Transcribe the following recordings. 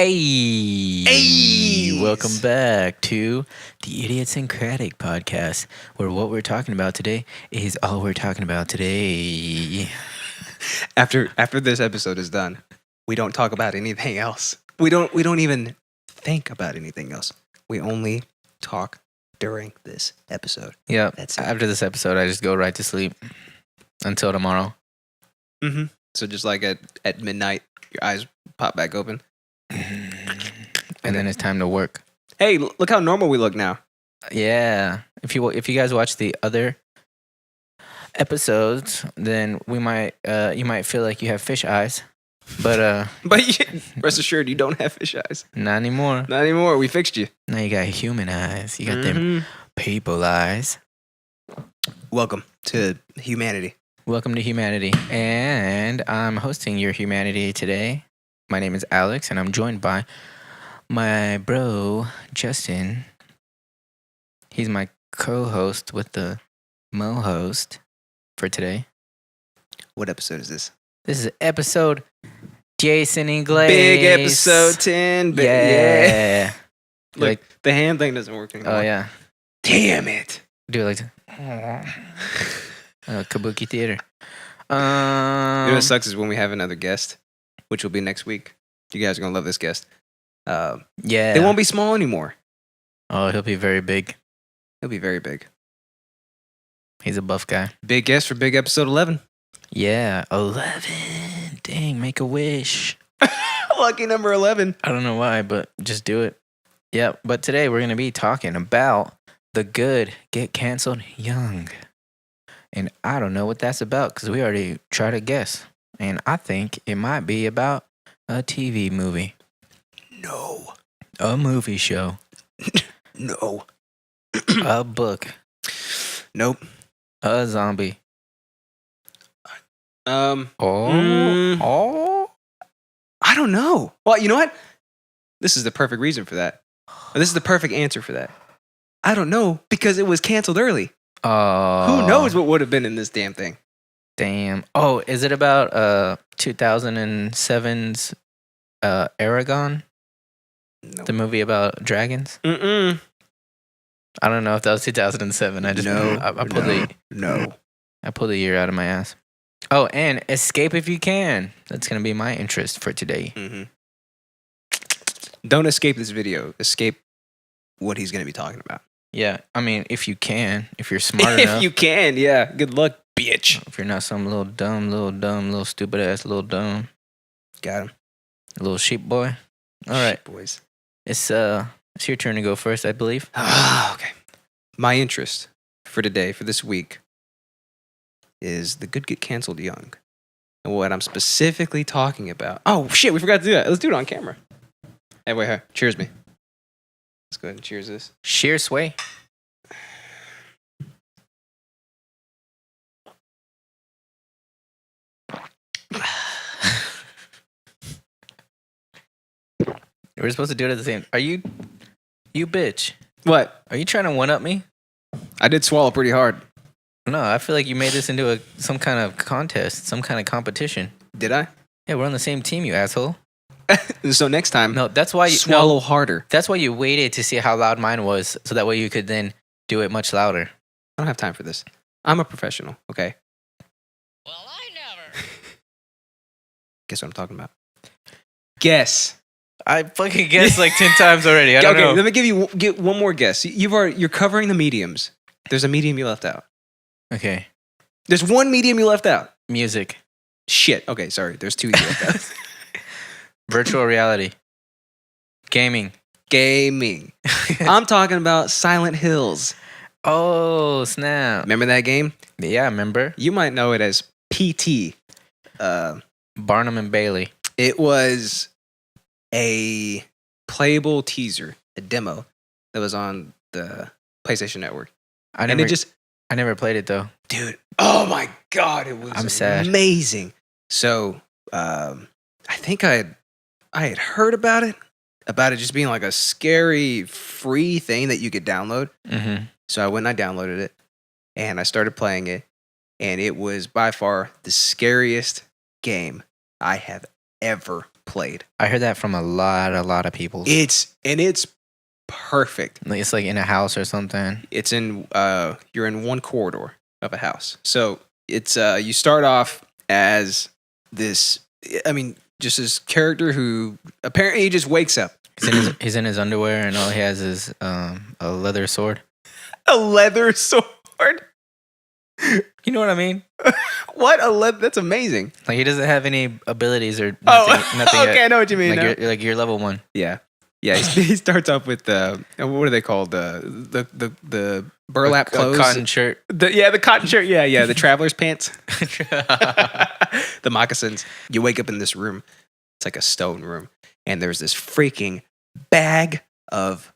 Hey! Welcome back to the IDIOTSYNCRATIC podcast, where what we're talking about today is all we're talking about today. After this episode is done, we don't talk about anything else. We don't even think about anything else. We only talk during this episode. Yeah, That's it. after this episode, I just go right to sleep until tomorrow. Mm-hmm. So just like at midnight, your eyes pop back open. And then it's time to work. Hey, look how normal we look now. Yeah. If you guys watch the other episodes, then you might feel like you have fish eyes. But rest assured, you don't have fish eyes. Not anymore. Not anymore. We fixed you. Now you got human eyes. You got them people eyes. Welcome to humanity. Welcome to humanity. And I'm hosting your humanity today. My name is Alex, and I'm joined by my bro, Justyn. He's my co-host with the mo-host for today. What episode is this? This is episode Jason and Glaze. Big episode 10. Yeah. Look, the hand thing doesn't work anymore. Oh, yeah. Damn it. Do it like Kabuki theater. You know what sucks is when we have another guest, which will be next week. You guys are going to love this guest. Yeah. They won't be small anymore. Oh, he'll be very big. He'll be very big. He's a buff guy. Big guest for big episode 11. Yeah, 11. Dang, make a wish. Lucky number 11. I don't know why, but just do it. Yeah, but today we're going to be talking about the good get canceled young. And I don't know what that's about because we already tried to guess. And I think it might be about a TV movie. No. A movie show. No. A book. Nope. A zombie. I don't know. Well, you know what? This is the perfect reason for that. This is the perfect answer for that. I don't know because it was canceled early. Who knows what would have been in this damn thing? Damn. Oh, is it about 2007's Aragon? No. The movie about dragons? Mm-mm. I don't know if that was 2007. I just I pulled the year out of my ass. Oh, and Escape If You Can. That's gonna be my interest for today. Mm-hmm. Don't escape this video. Escape what he's gonna be talking about. Yeah, I mean, if you can, if you're smart enough. If you can, yeah. Good luck, bitch. If you're not some little stupid ass little dumb. Got him. Little sheep boy. All right, Sheep boys. It's your turn to go first, I believe. Okay. My interest for today, for this week, is the good get canceled young. And what I'm specifically talking about. Oh, shit, we forgot to do that. Let's do it on camera. Hey, wait, cheers me. Let's go ahead and cheers this. Sheer sway. We're supposed to do it at the same. Are you bitch? What? Are you trying to one up me? I did swallow pretty hard. No, I feel like you made this into some kind of contest, some kind of competition. Did I? Yeah, we're on the same team, you asshole. So next time, no, that's why you swallow harder. That's why you waited to see how loud mine was, so that way you could then do it much louder. I don't have time for this. I'm a professional, okay? Well, I never. Guess what I'm talking about? Guess. I fucking guessed like 10 times already. I don't know. Let me get one more guess. You're covering the mediums. There's a medium you left out. Okay. There's one medium you left out. Music. Shit. Okay, sorry. There's two you left out. Virtual reality. Gaming. I'm talking about Silent Hills. Oh, snap. Remember that game? Yeah, I remember. You might know it as PT. Barnum and Bailey. It was a playable teaser, a demo that was on the PlayStation Network. I never played it though. Dude, oh my God, it was amazing. So, I think I had heard about it just being like a scary free thing that you could download. Mm-hmm. So I went and I downloaded it and I started playing it, and it was by far the scariest game I have ever played. I heard that from a lot of people. It's perfect. Like, it's like in a house or something. It's in you're in one corridor of a house. So it's you start off as this, I mean, just this character who apparently he just wakes up. He's in his underwear and all he has is a leather sword. A leather sword. You know what I mean? What a leather? That's amazing. Like he doesn't have any abilities or nothing. Oh, nothing okay, I know what you mean. Like you're level 1. Yeah. He starts off with what are they called? The burlap clothes, cotton shirt. The cotton shirt. Yeah, the traveler's pants, the moccasins. You wake up in this room. It's like a stone room, and there's this freaking bag of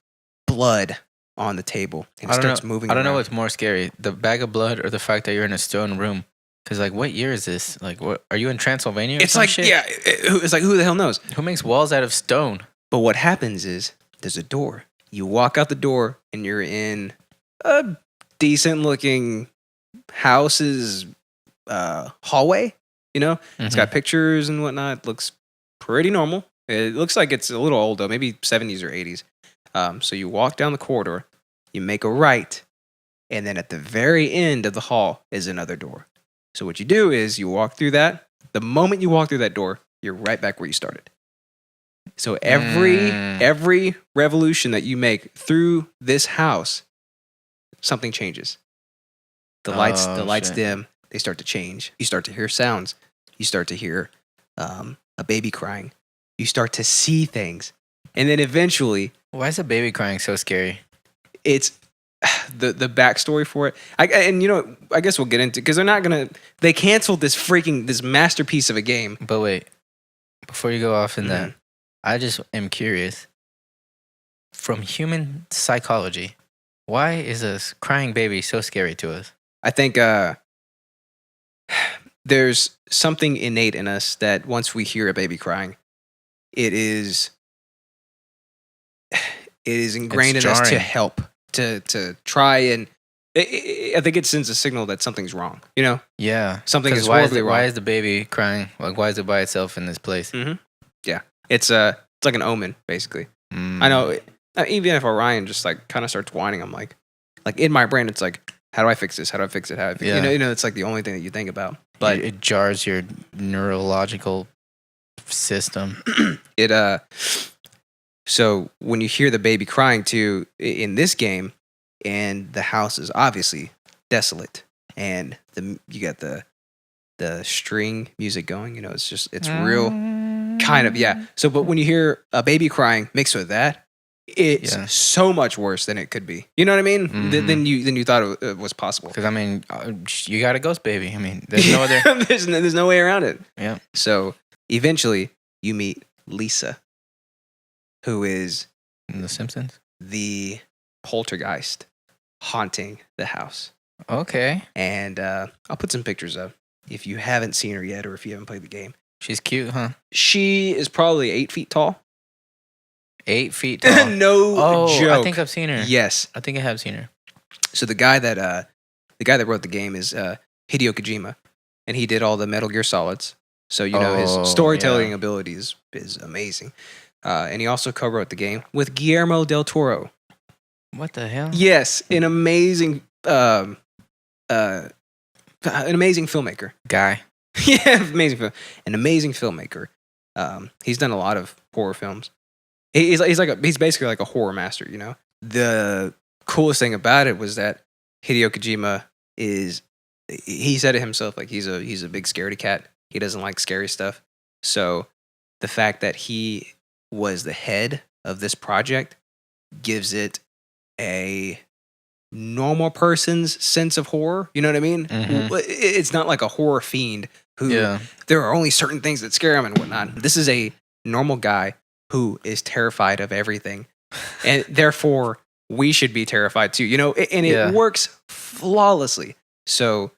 blood on the table, and it starts moving. I don't know around. what's more scary: the bag of blood or the fact that you're in a stone room. Because like, what year is this? Like, what are you in Transylvania? Or It's some like shit? it's like who the hell knows? Who makes walls out of stone? But what happens is there's a door. You walk out the door and you're in a decent looking house's hallway. You know, it's got pictures and whatnot. Looks pretty normal. It looks like it's a little old though, maybe 70s or 80s. So you walk down the corridor, you make a right, and then at the very end of the hall is another door. So what you do is you walk through that. The moment you walk through that door, you're right back where you started. So every revolution that you make through this house, something changes. The lights dim. They start to change. You start to hear sounds. You start to hear a baby crying. You start to see things, and then eventually, Why is a baby crying so scary? it's the backstory for it. I guess we'll get into because they canceled this masterpiece of a game. But wait, before you go off in that, I just am curious. From human psychology, why is a crying baby so scary to us? I think there's something innate in us that once we hear a baby crying, it is ingrained It's in us to jarring. help, to try and. I think it sends a signal that something's wrong. You know, Yeah, something 'Cause is why horribly wrong. Why is the baby crying? Like, why is it by itself in this place? Yeah, it's like an omen, basically. I know. Even if Orion just like kind of starts whining, I'm like in my brain, it's like, how do I fix this? How do I fix it? How do I fix it? Yeah. You know, it's like the only thing that you think about. But It jars your neurological system. So when you hear the baby crying too in this game, and the house is obviously desolate, and you got the string music going, you know, it's real kind of, yeah. So but when you hear a baby crying mixed with that, it's so much worse than it could be. You know what I mean? Than you thought it was possible. Because I mean, you got a ghost baby. I mean, there's no other. there's no way around it. Yeah. So eventually you meet Lisa, who is In The Simpsons. the poltergeist haunting the house. Okay. And I'll put some pictures up if you haven't seen her yet or if you haven't played the game. She's cute, huh? She is probably 8 feet tall. 8 feet tall. No joke. I think I've seen her. Yes. I think I have seen her. So the guy that wrote the game is Hideo Kojima, and he did all the Metal Gear Solids. So you know his storytelling abilities is amazing. And he also co-wrote the game with Guillermo del Toro. What the hell? Yes, an amazing filmmaker. Guy. Yeah, an amazing filmmaker. He's done a lot of horror films. He's basically like a horror master, you know. The coolest thing about it was that Hideo Kojima he said it himself, like he's a big scaredy cat. He doesn't like scary stuff. So the fact that he was the head of this project gives it a normal person's sense of horror. You know what I mean? It's not like a horror fiend who there are only certain things that scare him and whatnot. This is a normal guy who is terrified of everything. And therefore, we should be terrified too. You know, and it works flawlessly. So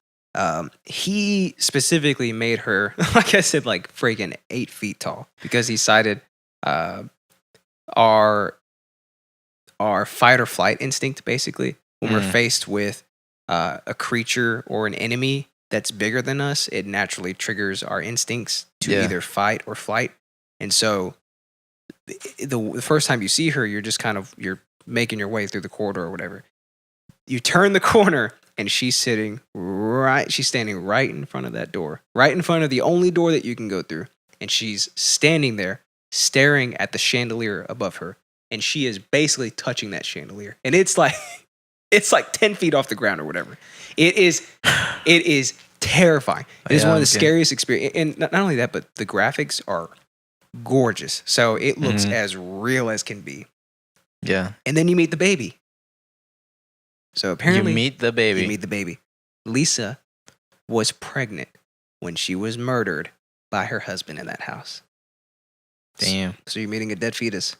he specifically made her, like I said, like freaking 8 feet tall because he cited our fight or flight instinct, basically. When we're faced with a creature or an enemy that's bigger than us, it naturally triggers our instincts to either fight or flight. And so the first time you see her, you're just you're making your way through the corridor or whatever. You turn the corner and she's standing right in front of that door, right in front of the only door that you can go through. And she's standing there staring at the chandelier above her. And she is basically touching that chandelier. And it's like 10 feet off the ground or whatever. It is terrifying. It is one of the scariest experiences. And not only that, but the graphics are gorgeous. So it looks as real as can be. Yeah. And then you meet the baby. So apparently you meet the baby. Lisa was pregnant when she was murdered by her husband in that house. Damn. So you're meeting a dead fetus.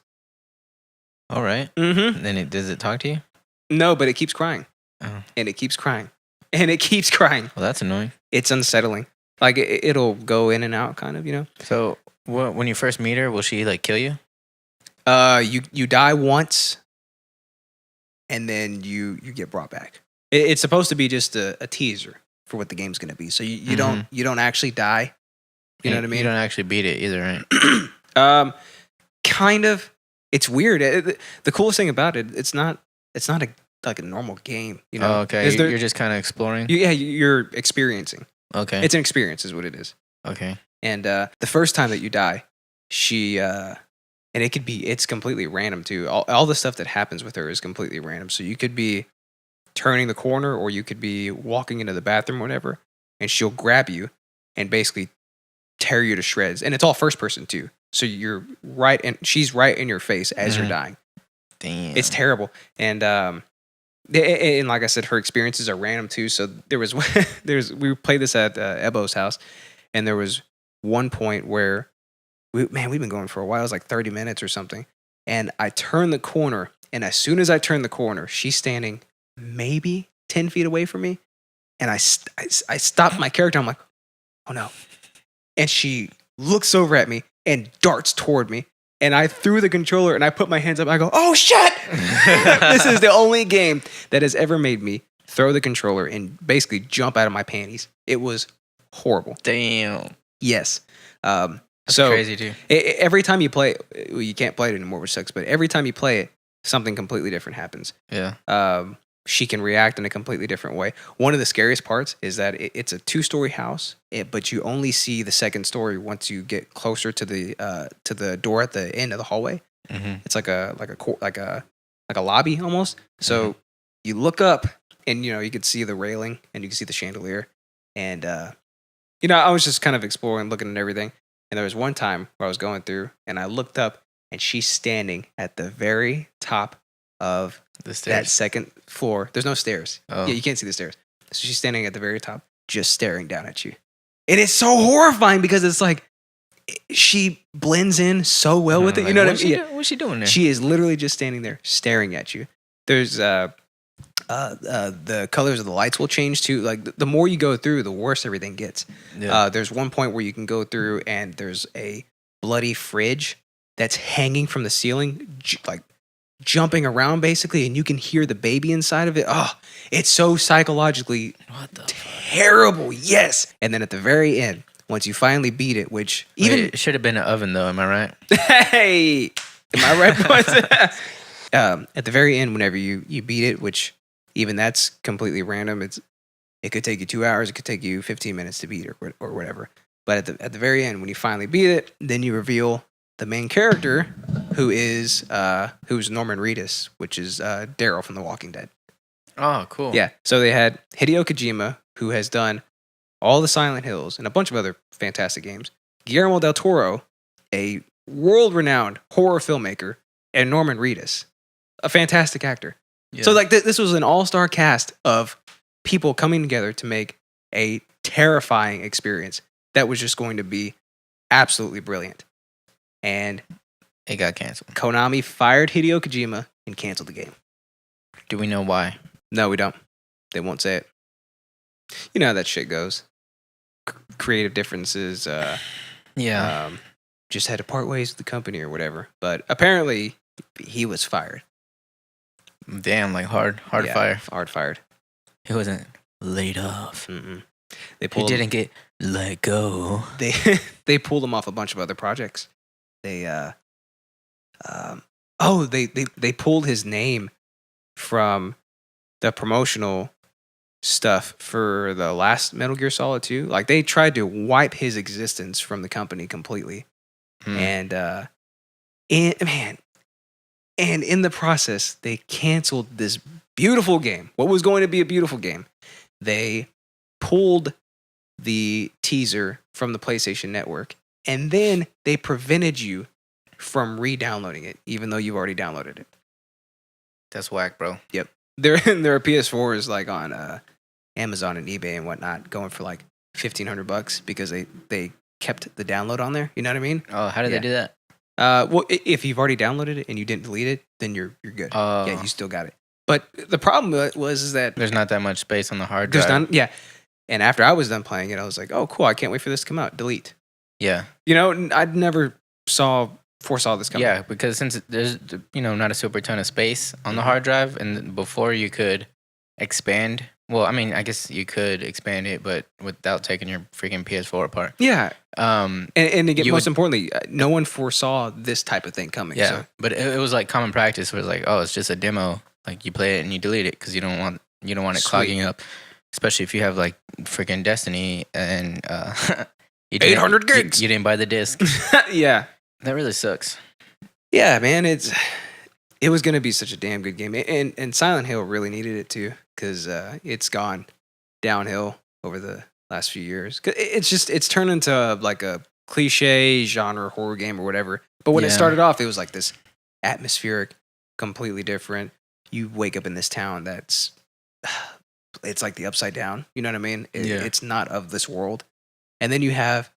All right. Mm-hmm. Then does it talk to you? No, but it keeps crying. Oh. And it keeps crying. And it keeps crying. Well, that's annoying. It's unsettling. Like it'll go in and out, kind of, you know. So when you first meet her, will she like kill you? You die once, and then you get brought back. It's supposed to be just a teaser for what the game's gonna be. So you don't actually die. You know what I mean? You don't actually beat it either, right? Kind of. It's weird. The coolest thing about it, it's not like a normal game. You know? Oh, okay. You're just kind of exploring. You're experiencing. Okay. It's an experience, is what it is. Okay. And the first time that you die, she and it's completely random too. All the stuff that happens with her is completely random. So you could be turning the corner, or you could be walking into the bathroom, or whatever, and she'll grab you and basically tear you to shreds. And it's all first person too. So you're right, and she's right in your face as you're dying. Damn. It's terrible. And like I said, her experiences are random too. So we played this at Ebo's house, and there was one point where we've been going for a while. It was like 30 minutes or something. And I turned the corner, and as soon as I turned the corner, she's standing maybe 10 feet away from me. And I stopped my character. I'm like, oh no. And she looks over at me and darts toward me. And I threw the controller and I put my hands up. I go, oh shit! This is the only game that has ever made me throw the controller and basically jump out of my panties. It was horrible. Damn. Yes. That's so crazy too. Every time you play it, you can't play it anymore, which sucks. But every time you play it, something completely different happens. Yeah. She can react in a completely different way. One of the scariest parts is that it's a 2-story house, but you only see the second story once you get closer to the door at the end of the hallway. Mm-hmm. It's like a lobby almost. So you look up, and you can see the railing, and you can see the chandelier, and I was just kind of exploring, looking at everything. And there was one time where I was going through, and I looked up, and she's standing at the very top of The stairs. that second floor. There's no stairs. Oh. Yeah, you can't see the stairs. So she's standing at the very top, just staring down at you. And it's so horrifying because it's like she blends in so well with it. You know what I mean? What's she doing there? She is literally just standing there staring at you. There's the colors of the lights will change too. Like the more you go through, the worse everything gets. Yeah. There's one point where you can go through, and there's a bloody fridge that's hanging from the ceiling, like jumping around basically, and you can hear the baby inside of it. Oh, it's so psychologically terrible. Yes. And then at the very end, once you finally beat it, which even it should have been an oven though, am I right? Hey, am I right, boys? At the very end, whenever you beat it, which even that's completely random. It could take you 2 hours. It could take you 15 minutes to beat or whatever. But at the very end, when you finally beat it, then you reveal the main character, who's Norman Reedus, which is Daryl from The Walking Dead. Oh, cool. Yeah. So they had Hideo Kojima, who has done all the Silent Hills and a bunch of other fantastic games. Guillermo del Toro, a world-renowned horror filmmaker, and Norman Reedus, a fantastic actor. Yeah. So like this was an all-star cast of people coming together to make a terrifying experience that was just going to be absolutely brilliant. And it got canceled. Konami fired Hideo Kojima and canceled the game. Do we know why? No, we don't. They won't say it. You know how that shit goes. Creative differences. Yeah. Just had to part ways with the company or whatever. But apparently, he was fired. Damn, like hard Yeah, fire. Hard fired. He wasn't laid off. Mm-mm. He didn't get let go. They pulled him off a bunch of other projects. They they pulled his name from the promotional stuff for the last Metal Gear Solid 2. Like they tried to wipe his existence from the company completely. And and in the process, they canceled this beautiful game. What was going to be a beautiful game? They pulled the teaser from the PlayStation Network, and then they prevented you from re-downloading it, even though you've already downloaded it. That's whack, bro. Yep. There are PS4s like on Amazon and eBay and whatnot going for like $1,500 because they kept the download on there. You know what I mean? Oh, how did they do that? Well, if you've already downloaded it and you didn't delete it, then you're good. Oh. Yeah, you still got it. But the problem was that There's not that much space on the hard drive. there's none. Yeah. And after I was done playing it, I was like, oh, cool. I can't wait for this to come out. Delete. Yeah. You know, I never foresaw this coming. Yeah, because since there's not a super ton of space on the hard drive, and before you could expand. Well, I mean, I guess you could expand it, but without taking your freaking PS4 apart. Yeah. And again, you most importantly, no one foresaw this type of thing coming. Yeah, So. but it was like common practice where it's like, oh, it's just a demo. Like you play it and you delete it because you don't want it clogging up, especially if you have like freaking Destiny and you 800 gigs. You didn't buy the disc. Yeah. That really sucks. Yeah, man. It was gonna be such a damn good game, and Silent Hill really needed it too, because it's gone downhill over the last few years. 'Cause it's turned into like a cliche genre horror game or whatever. But when it started off, it was like this atmospheric, completely different. You wake up in this town that's it's like the Upside Down. You know what I mean? It's not of this world. And then you have,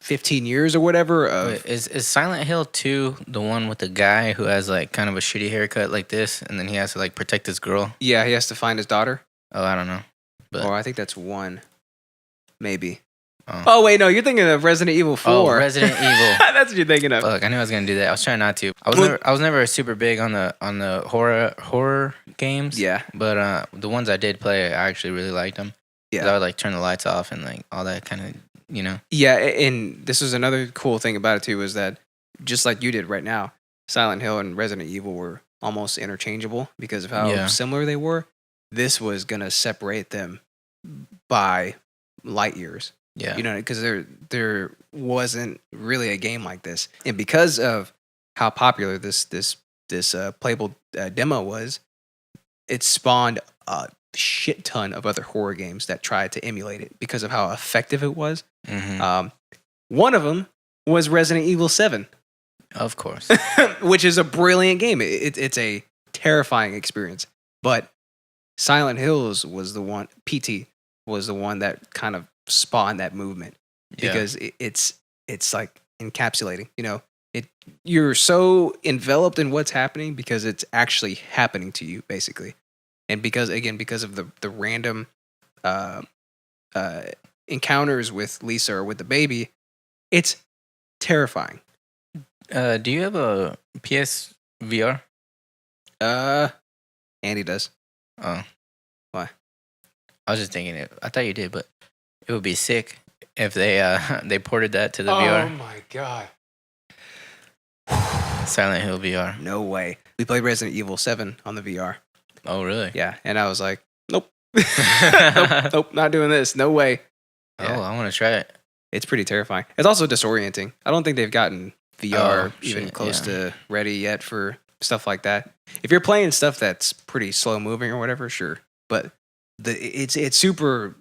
15 years or whatever. Wait, is Silent Hill 2 the one with the guy who has like kind of a shitty haircut like this, and then he has to like protect his girl? Yeah, he has to find his daughter. Oh, I don't know. But Or I think that's 1. Maybe. Oh, wait, no, you're thinking of Resident Evil 4. Oh, Resident Evil. That's what you're thinking of. Fuck, I knew I was gonna do that. I was trying not to. I was never super big on the horror games. Yeah. But the ones I did play, I actually really liked them. Yeah. I would like turn the lights off and like all that kind of, Yeah, and this was another cool thing about it too, was that just like you did right now, Silent Hill and Resident Evil were almost interchangeable because of how similar they were. This was gonna separate them by light years. Yeah. Because there wasn't really a game like this, and because of how popular this playable demo was, it spawned a shit ton of other horror games that tried to emulate it because of how effective it was. Mm-hmm. One of them was Resident Evil 7. Of course. Which is a brilliant game. It's a terrifying experience. But Silent Hills was the one, PT was the one that kind of spawned that movement. Because it's like encapsulating, you're so enveloped in what's happening because it's actually happening to you, basically. And because of the random encounters with Lisa or with the baby, it's terrifying. Do you have a PS VR? Andy does. Oh. Why? I was just thinking it. I thought you did, but it would be sick if they ported that to the VR. Oh my god. Silent Hill VR. No way. We played Resident Evil 7 on the VR. Oh, really? Yeah, and I was like, nope. nope, not doing this. No way. Yeah. Oh, I want to try it. It's pretty terrifying. It's also disorienting. I don't think they've gotten VR even close to ready yet for stuff like that. If you're playing stuff that's pretty slow moving or whatever, sure. But it's super.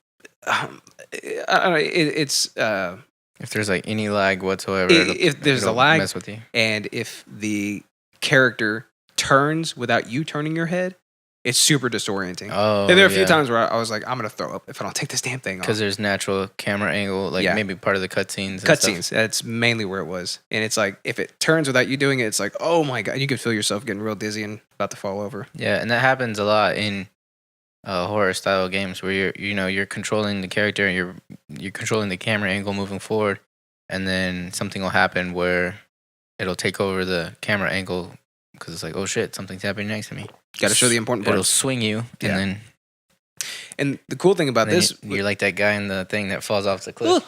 I don't know. It's if there's like any lag whatsoever, if there's a lag, mess with you. And if the character turns without you turning your head, it's super disorienting. Oh, and there are a few times where I was like, I'm gonna throw up if I don't take this damn thing off. Because there's natural camera angle, like maybe part of the cutscenes. Cutscenes. That's mainly where it was. And it's like if it turns without you doing it, it's like, oh my god, you can feel yourself getting real dizzy and about to fall over. Yeah, and that happens a lot in horror style games where you're controlling the character and you're controlling the camera angle moving forward, and then something will happen where it'll take over the camera angle because it's like, oh shit, something's happening next to me. Got to show the important part. It'll swing you, and And the cool thing about this, you're like that guy in the thing that falls off the cliff.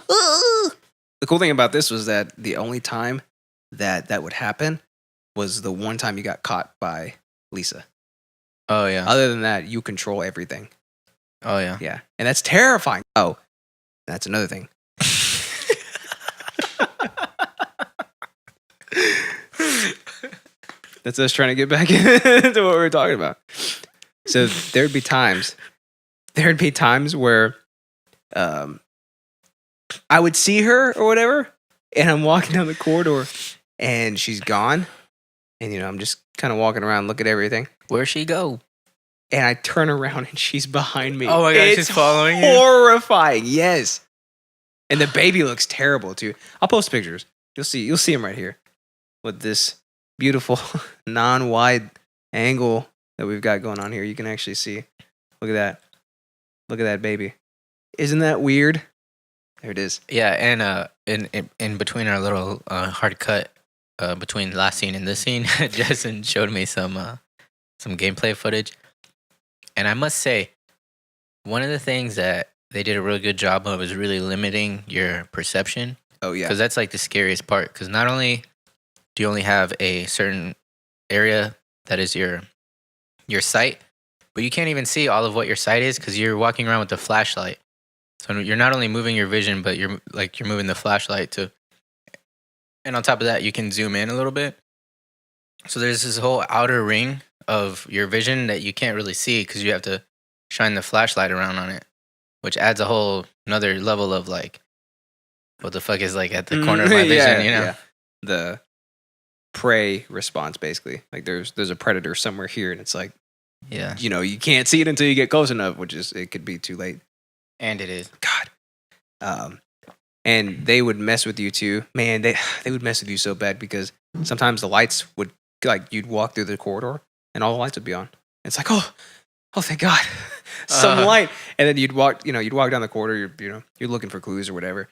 The cool thing about this was that the only time that would happen was the one time you got caught by Lisa. Oh yeah. Other than that, you control everything. Oh yeah. Yeah. And that's terrifying. Oh, that's another thing. That's us trying to get back into what we were talking about. So there'd be times where I would see her or whatever, and I'm walking down the corridor and she's gone. And, I'm just kind of walking around, look at everything. Where'd she go? And I turn around and she's behind me. Oh my God, she's following you? Horrifying, yes. And the baby looks terrible too. I'll post pictures. You'll see him right here with this beautiful non-wide angle that we've got going on here. You can actually see. Look at that. Look at that baby. Isn't that weird? There it is. Yeah, and in between our little hard cut between last scene and this scene, Justin showed me some gameplay footage, and I must say, one of the things that they did a really good job of is really limiting your perception. Oh yeah. Because that's like the scariest part. Because not only do you only have a certain area that is your sight, but you can't even see all of what your sight is because you're walking around with the flashlight. So you're not only moving your vision, but you're moving the flashlight to. And on top of that, you can zoom in a little bit. So there's this whole outer ring of your vision that you can't really see because you have to shine the flashlight around on it, which adds a whole another level of like, what the fuck is like at the corner of my vision, you know? Yeah. The prey response, basically. Like there's a predator somewhere here, and it's like, Yeah. you can't see it until you get close enough, it could be too late. And it is. God. And they would mess with you too. Man, they would mess with you so bad because sometimes the lights would, like, you'd walk through the corridor and all the lights would be on. It's like, oh thank God. Some light. And then you'd walk down the corridor, you're looking for clues or whatever.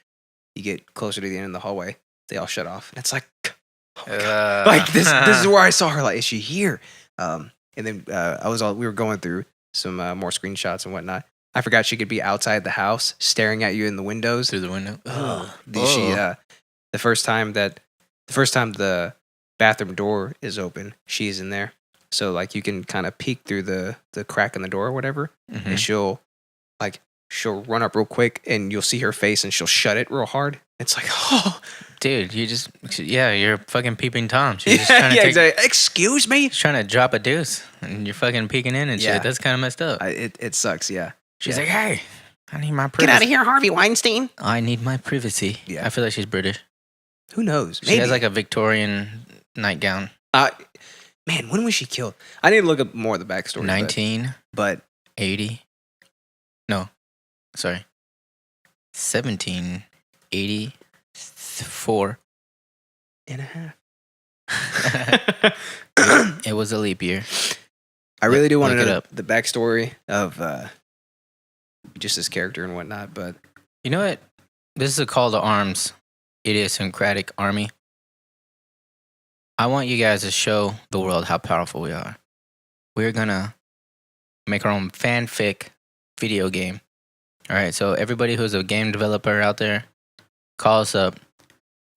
You get closer to the end of the hallway, they all shut off. And it's like, oh my God. Like this is where I saw her. Like, is she here? And then we were going through some more screenshots and whatnot. I forgot she could be outside the house, staring at you in the windows. Through the window. The first time the bathroom door is open, she's in there. So like you can kind of peek through the crack in the door or whatever, and she'll run up real quick, and you'll see her face, and she'll shut it real hard. It's like, oh, dude, you're fucking peeping Tom. She's just trying to exactly. Excuse me. She's trying to drop a deuce, and you're fucking peeking in and Yeah. shit. That's kind of messed up. It sucks. Yeah. She's Yeah. like, hey, I need my privacy. Get out of here, Harvey Weinstein. I need my privacy. Yeah. I feel like she's British. Who knows? She has like a Victorian nightgown. Man, when was she killed? I need to look up more of the backstory. 1980. But No, sorry. 1784. and a half. It was a leap year. I really do want to Look it know up. the backstory of just this character and whatnot, but You know what? This is a call to arms, idiosyncratic army. I want you guys to show the world how powerful we are. We're gonna make our own fanfic video game. All right, so everybody who's a game developer out there, call us up.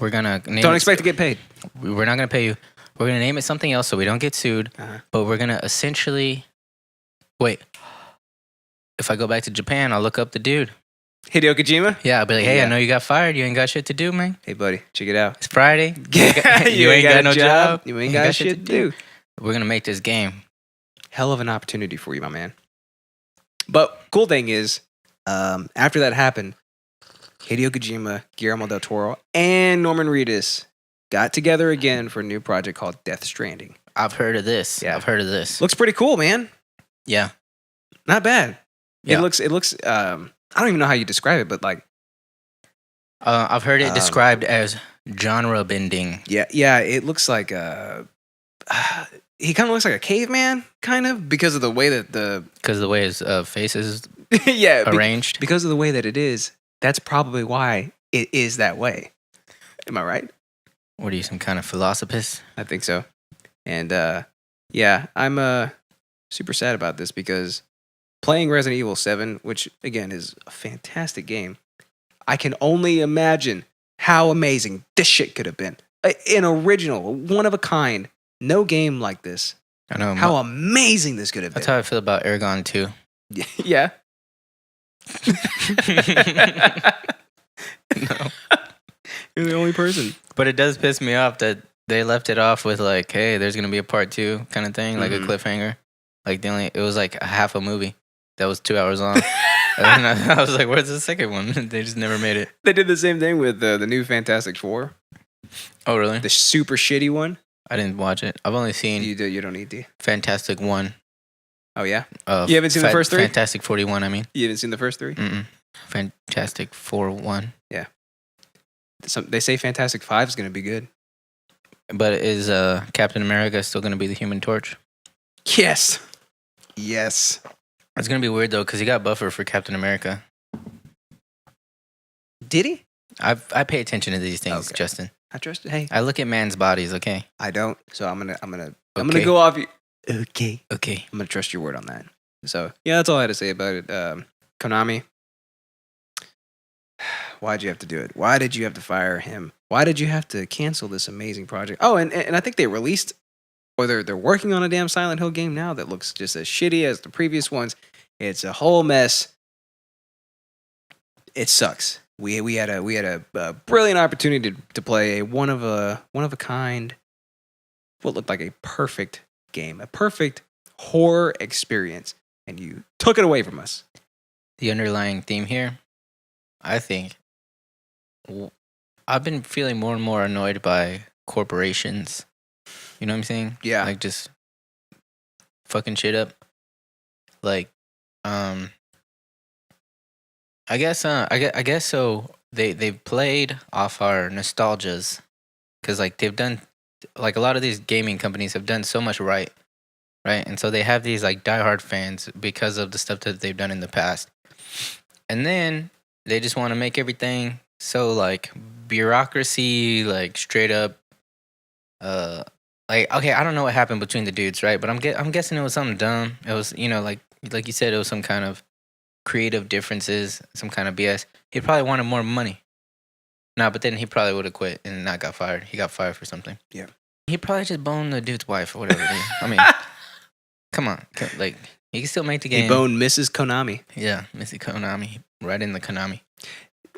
We're gonna name don't it- expect to get paid. We're not gonna pay you. We're gonna name it something else so we don't get sued. Uh-huh. But we're gonna essentially wait. If I go back to Japan, I'll look up the dude. Hideo Kojima? Yeah, I'll be like, hey, Yeah. I know you got fired. You ain't got shit to do, man. Hey, buddy, check it out. It's Friday. You ain't got no job. You ain't got shit to do. We're gonna make this game. Hell of an opportunity for you, my man. But cool thing is, after that happened, Hideo Kojima, Guillermo del Toro, and Norman Reedus got together again for a new project called Death Stranding. I've heard of this. Yeah. I've heard of this. Looks pretty cool, man. Yeah. Not bad. Yeah. It looks. I don't even know how you describe it, but like, I've heard it described as genre bending. yeah. It looks like he kind of looks like a caveman, kind of, because of the way that Because of the way his face is yeah arranged. because of the way that it is. That's probably why it is that way. Am I right? What are you, some kind of philosophist? I think so. And yeah, I'm super sad about this because playing Resident Evil 7, which again is a fantastic game, I can only imagine how amazing this shit could have been. An original, one of a kind. No game like this. I know. How amazing this could have been. That's how I feel about Aragon too. Yeah. No. You're the only person. But it does piss me off that they left it off with like, hey, there's gonna be a part 2 kind of thing, like a cliffhanger. Like it was like a half a movie that was 2 hours long. And I was like, where's the second one? They just never made it. They did the same thing with the new Fantastic Four. Oh, really? The super shitty one. I didn't watch it. I've only seen You don't need to. Fantastic 1. Oh, yeah? You haven't seen the first 3? Fantastic 41, I mean. You haven't seen the first 3? Mm-mm. Fantastic 4-1. Yeah. They say Fantastic 5 is going to be good. But is Captain America still going to be the Human Torch? Yes. Yes. It's going to be weird, though, because he got buffer for Captain America. Did he? I pay attention to these things, Okay. Justin. I trust it. Hey, I look at man's bodies, okay? I don't. So I'm gonna Okay. go off you. Okay. Okay. I'm gonna trust your word on that. So yeah, that's all I had to say about it. Konami, why'd you have to do it? Why did you have to fire him? Why did you have to cancel this amazing project? Oh, and I think they released, or they're working on a damn Silent Hill game now that looks just as shitty as the previous ones. It's a whole mess. It sucks. We had a brilliant opportunity to play a one of a kind, what looked like a perfect game, a perfect horror experience, and you took it away from us. The underlying theme here, I think, I've been feeling more and more annoyed by corporations. You know what I'm saying? Yeah. Like just fucking shit up. Like, I guess so. They've played off our nostalgias, because like they've done, like a lot of these gaming companies have done so much right, and so they have these like diehard fans because of the stuff that they've done in the past, and then they just want to make everything so like bureaucracy, like straight up, like okay, I don't know what happened between the dudes, right? But I'm guessing it was something dumb. It was, you know, like you said, it was some kind of creative differences, some kind of BS. He probably wanted more money. No, but then he probably would have quit and not got fired. He got fired for something. Yeah. He probably just boned the dude's wife or whatever. I mean, come on. Like, he can still make the game. He boned Mrs. Konami. Yeah, Missy Konami. Right in the Konami.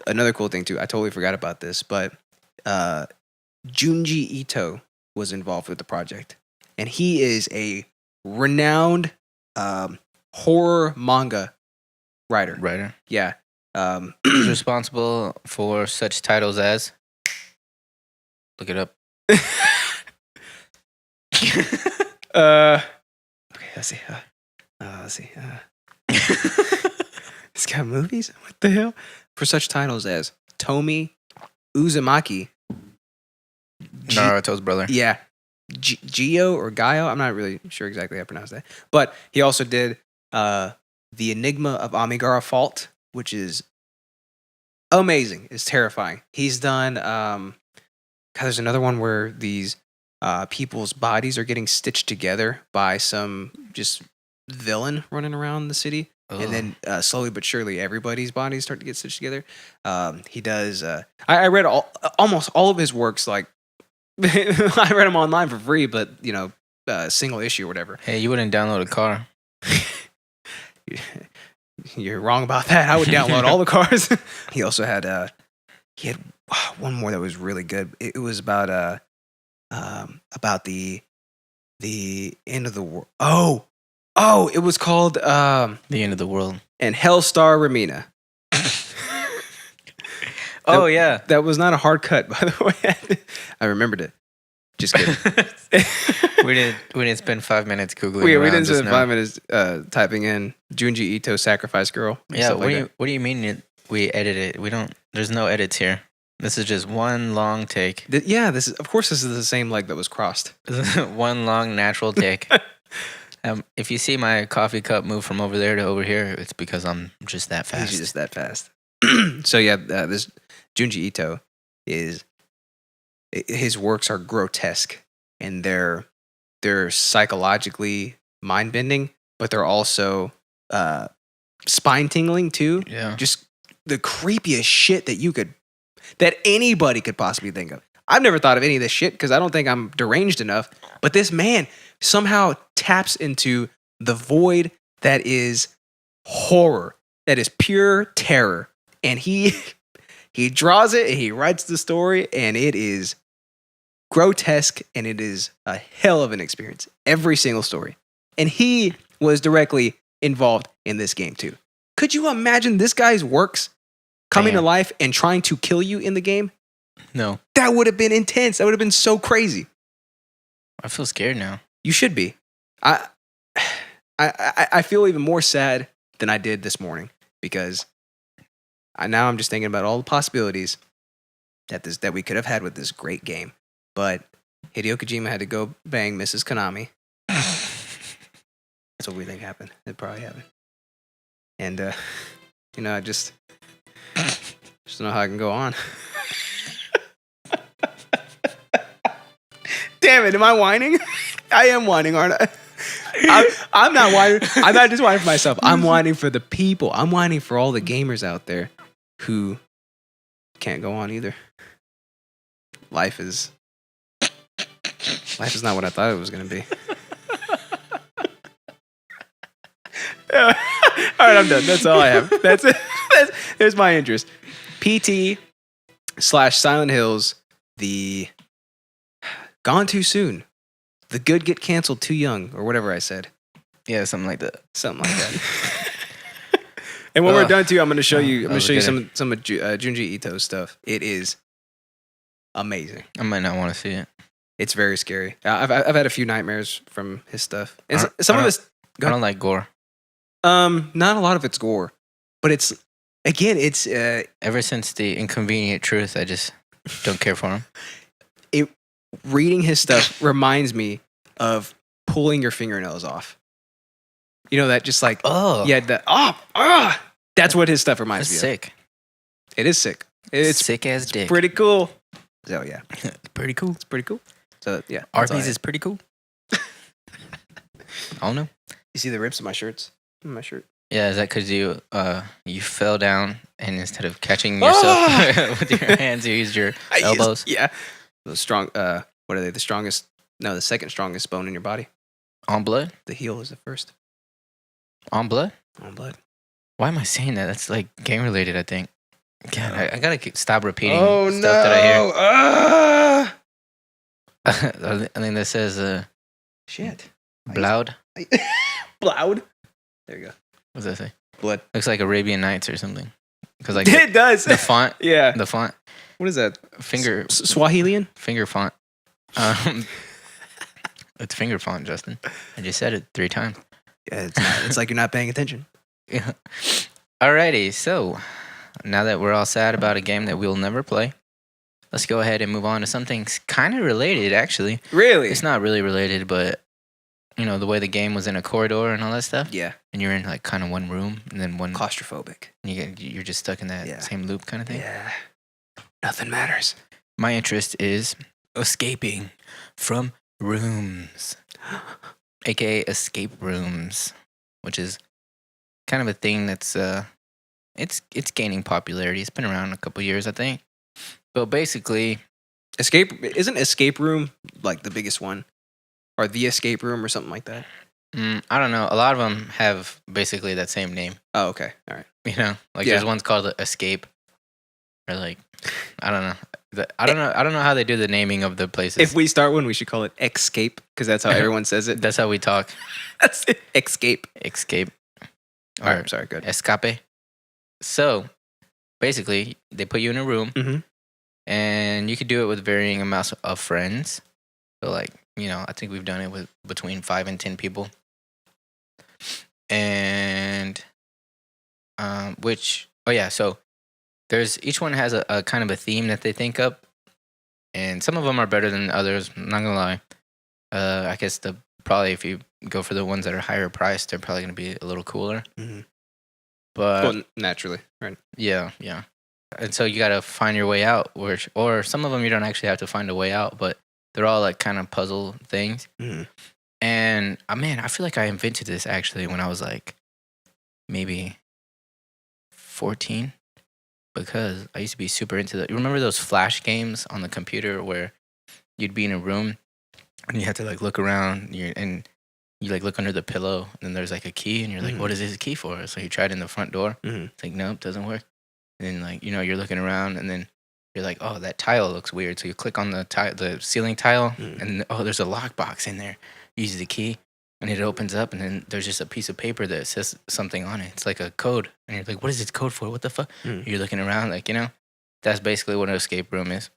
Another cool thing, too, I totally forgot about this, but Junji Ito was involved with the project. And he is a renowned horror manga writer. Yeah. He's responsible for such titles as... Look it up. Okay, let's see. It's got movies? What the hell? For such titles as Tomi Uzumaki. Naruto's brother. Yeah. Gio or Gaio? I'm not really sure exactly how to pronounce that. But he also did The Enigma of Amigara Fault, which is amazing. It's terrifying. He's done... God, there's another one where these people's bodies are getting stitched together by some just villain running around the city. Ugh. And then slowly but surely, everybody's bodies start to get stitched together. He does... I read almost all of his works, like... I read them online for free, but, you know, single issue or whatever. Hey, you wouldn't download a car. You're wrong about that. I would download all the cars. He also had... he had one more that was really good. It was about the end of the world. Oh, it was called The End of the World. And Hellstar Ramina. Oh, yeah. That was not a hard cut, by the way. I remembered it. Just kidding. we didn't spend 5 minutes Googling. We around didn't just spend now. 5 minutes typing in Junji Ito Sacrifice Girl. and Yeah, stuff like that. what do you mean we edited it? We don't. There's no edits here. This is just one long take. Yeah, this is the same leg that was crossed. One long natural take. If you see my coffee cup move from over there to over here, it's because I'm just that fast. He's just that fast. So yeah, this Junji Ito his works are grotesque, and they're psychologically mind bending, but they're also spine tingling too. Yeah. Just the creepiest shit that you could. that anybody could possibly think of. I've never thought of any of this shit because I don't think I'm deranged enough. But this man somehow taps into the void that is horror, that is pure terror. And he draws it and he writes the story, and it is grotesque and it is a hell of an experience. Every single story. And he was directly involved in this game too. Could you imagine this guy's works coming to life and trying to kill you in the game? No. That would have been intense. That would have been so crazy. I feel scared now. You should be. I feel even more sad than I did this morning because now I'm just thinking about all the possibilities that we could have had with this great game. But Hideo Kojima had to go bang Mrs. Konami. That's what we think happened. It probably happened. And I just don't know how I can go on. Damn it, am I whining? I am whining, aren't I? I'm not whining. I'm not just whining for myself. I'm whining for the people. I'm whining for all the gamers out there who can't go on either. Life is not what I thought it was going to be. All right, I'm done. That's all I have. That's it. There's my interest. PT/Silent Hills, the Gone Too Soon. The good get canceled too young, or whatever I said. Yeah, something like that. Something like that. And when we're done too, I'm going to show you. I'm going to show you some of Junji Ito's stuff. It is amazing. I might not want to see it. It's very scary. I've had a few nightmares from his stuff. And I don't like gore. Not a lot of it's gore, but it's ever since the Inconvenient Truth, I just don't care for him. Reading his stuff reminds me of pulling your fingernails off. You know that just like that's what his stuff reminds me of. Sick. It is sick. It's sick as dick. Pretty cool. Oh yeah, pretty cool. It's pretty cool. So yeah, Arby's is pretty cool. I don't know. You see the rips in my shirts? In my shirt. Yeah, is that because you fell down and instead of catching yourself with your hands, you used your elbows? Yeah. The strong. What are they? The strongest? No, the second strongest bone in your body. On blood? The heel is the first. On blood? On blood. Why am I saying that? That's like game related, I think. God, I gotta stop repeating stuff that I hear. I think that says shit. Bloud. Bloud. There you go. What does that say? Blood. Looks like Arabian Nights or something. Because like it does. The font. Yeah. The font. What is that? Finger. Swahilian? Finger font. It's finger font, Justin. I just said it 3 times. Yeah, it's like you're not paying attention. Yeah. Alrighty, so now that we're all sad about a game that we'll never play, let's go ahead and move on to something kind of related, actually. Really? It's not really related, but you know, the way the game was in a corridor and all that stuff. Yeah. And you're in like kind of one room and then one claustrophobic. And you're just stuck in that same loop kind of thing. Yeah. Nothing matters. My interest is escaping from rooms, aka escape rooms, which is kind of a thing that's it's gaining popularity. It's been around a couple years, I think. But basically, isn't escape room like the biggest one, or the escape room or something like that? I don't know. A lot of them have basically that same name. Oh, okay, all right. You know, like there's one's called Escape, or like I don't know. I don't know how they do the naming of the places. If we start one, we should call it Escape because that's how everyone says it. That's how we talk. That's it. Escape. All right, sorry, good. Escape. So, basically, they put you in a room, and you could do it with varying amounts of friends. So, like, you know, I think we've done it with between 5 and 10 people. And, so there's each one has a kind of a theme that they think up, and some of them are better than others. I'm not gonna lie. I guess probably if you go for the ones that are higher priced, they're probably gonna be a little cooler. But naturally, right? Yeah. And so you gotta find your way out, or some of them you don't actually have to find a way out, but they're all like kind of puzzle things. And man, I feel like I invented this actually when I was like maybe 14. because I used to be super into you remember those flash games on the computer where you'd be in a room and you had to like look around and you like look under the pillow and then there's like a key and you're like, what is this key for? So you try it in the front door. It's like, nope, doesn't work. And then like, you're looking around and then you're like, oh, that tile looks weird. So you click on the ceiling tile and oh, there's a lockbox in there. You use the key and it opens up and then there's just a piece of paper that says something on it. It's like a code. And you're like, what is this code for? What the fuck? You're looking around like, that's basically what an escape room is.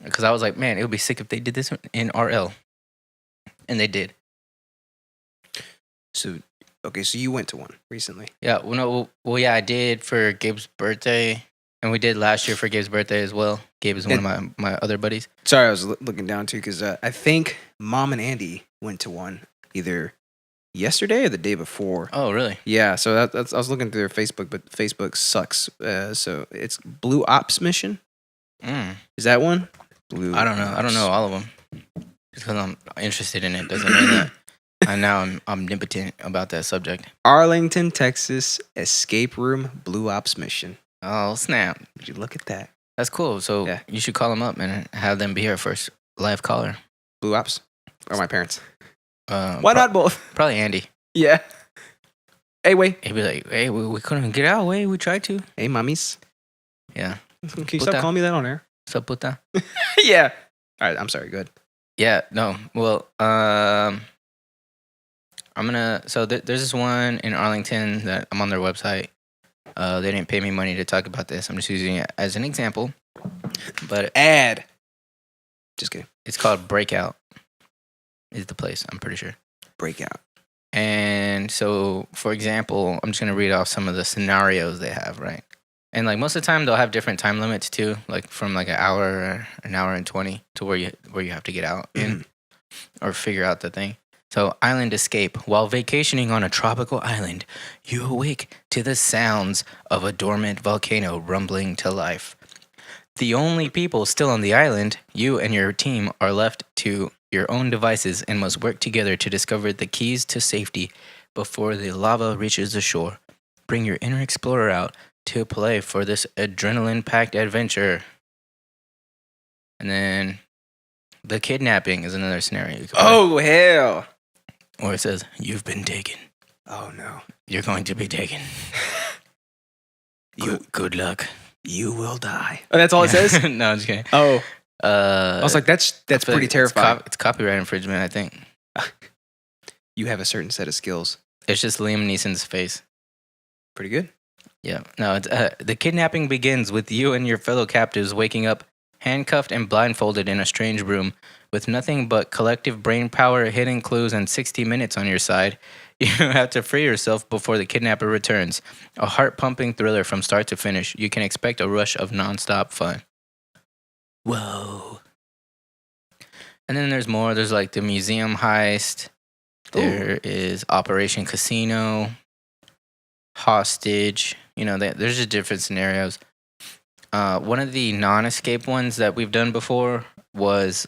Because I was like, man, it would be sick if they did this in RL. And they did. So, okay, so you went to one recently. Yeah, yeah, I did for Gabe's birthday. And we did last year for Gabe's birthday as well. Gabe is one of my other buddies. Sorry, I was looking down too because I think Mom and Andy went to one either yesterday or the day before. Oh, really? Yeah, so that's I was looking through their Facebook, but Facebook sucks. So it's Blue Ops Mission. Is that one? I don't know. I don't know all of them. Just because I'm interested in it doesn't mean that. And now I'm omnipotent about that subject. Arlington, Texas Escape Room Blue Ops Mission. Oh, snap. Would you look at that? That's cool. So you should call them up and have them be our first live caller. Blue Ops? Or my parents? Why not both? Probably Andy. Yeah. Hey, Way. He'd be like, hey, we couldn't get out, Way. We tried to. Hey, mommies. Yeah. Can you stop calling me that on air? What's up, puta? Yeah. All right, I'm sorry. Good. Yeah, no. Well, I'm gonna. So there's this one in Arlington that I'm on their website. They didn't pay me money to talk about this. I'm just using it as an example. But ad. Just kidding. It's called Breakout. Is the place? I'm pretty sure. Breakout. And so, for example, I'm just gonna read off some of the scenarios they have, right? And like most of the time, they'll have different time limits too, like from like an hour and 20 to where you have to get out in or figure out the thing. So, island escape. While vacationing on a tropical island, you awake to the sounds of a dormant volcano rumbling to life. The only people still on the island, you and your team, are left to your own devices and must work together to discover the keys to safety before the lava reaches the shore. Bring your inner explorer out to play for this adrenaline-packed adventure. And then the kidnapping is another scenario. You can play. Oh, hell. Or it says, you've been taken. Oh, no. You're going to be taken. Good luck. You will die. Oh, that's all it says? No, I'm just kidding. Oh. I was like, that's pretty terrifying. It's copyright infringement, I think. You have a certain set of skills. It's just Liam Neeson's face. Pretty good. Yeah. No, it's, the kidnapping begins with you and your fellow captives waking up handcuffed and blindfolded in a strange room with nothing but collective brain power, hidden clues, and 60 minutes on your side. You have to free yourself before the kidnapper returns. A heart-pumping thriller from start to finish. You can expect a rush of nonstop fun. Whoa. And then there's more. There's like the museum heist. There is Operation Casino. Hostage. There's just different scenarios. One of the non-escape ones that we've done before was